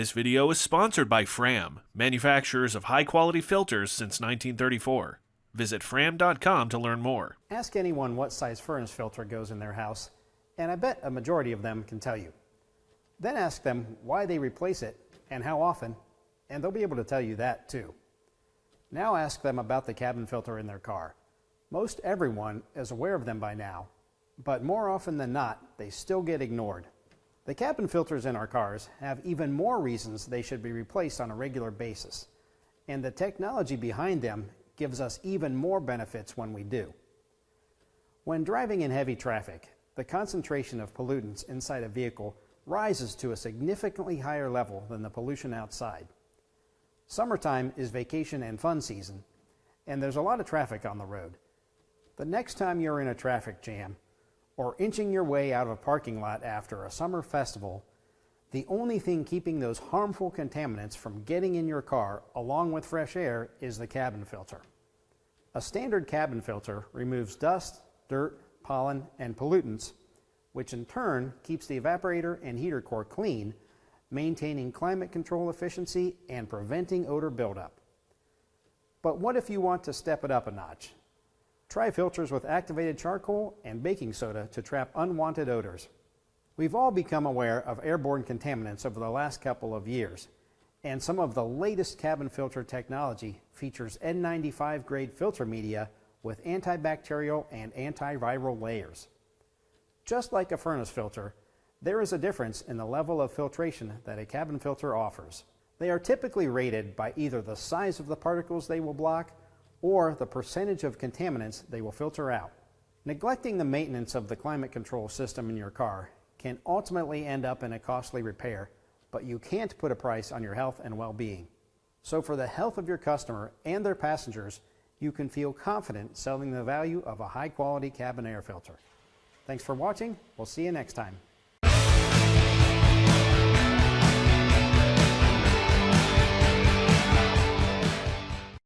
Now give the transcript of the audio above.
This video is sponsored by Fram, manufacturers of high-quality filters since 1934. Visit fram.com to learn more. Ask anyone what size furnace filter goes in their house, and I bet a majority of them can tell you. Then ask them why they replace it and how often, and they'll be able to tell you that too. Now ask them about the cabin filter in their car. Most everyone is aware of them by now, but more often than not, they still get ignored. The cabin filters in our cars have even more reasons they should be replaced on a regular basis, and the technology behind them gives us even more benefits when we do. When driving in heavy traffic, the concentration of pollutants inside a vehicle rises to a significantly higher level than the pollution outside. Summertime is vacation and fun season, and there's a lot of traffic on the road. The next time you're in a traffic jam, or inching your way out of a parking lot after a summer festival, the only thing keeping those harmful contaminants from getting in your car along with fresh air is the cabin filter. A standard cabin filter removes dust, dirt, pollen, and pollutants, which in turn keeps the evaporator and heater core clean, maintaining climate control efficiency and preventing odor buildup. But what if you want to step it up a notch? Try filters with activated charcoal and baking soda to trap unwanted odors. We've all become aware of airborne contaminants over the last couple of years, and some of the latest cabin filter technology features N95 grade filter media with antibacterial and antiviral layers. Just like a furnace filter, there is a difference in the level of filtration that a cabin filter offers. They are typically rated by either the size of the particles they will block or the percentage of contaminants they will filter out. Neglecting the maintenance of the climate control system in your car can ultimately end up in a costly repair, but you can't put a price on your health and well-being. So for the health of your customer and their passengers, you can feel confident selling the value of a high-quality cabin air filter. Thanks for watching. We'll see you next time.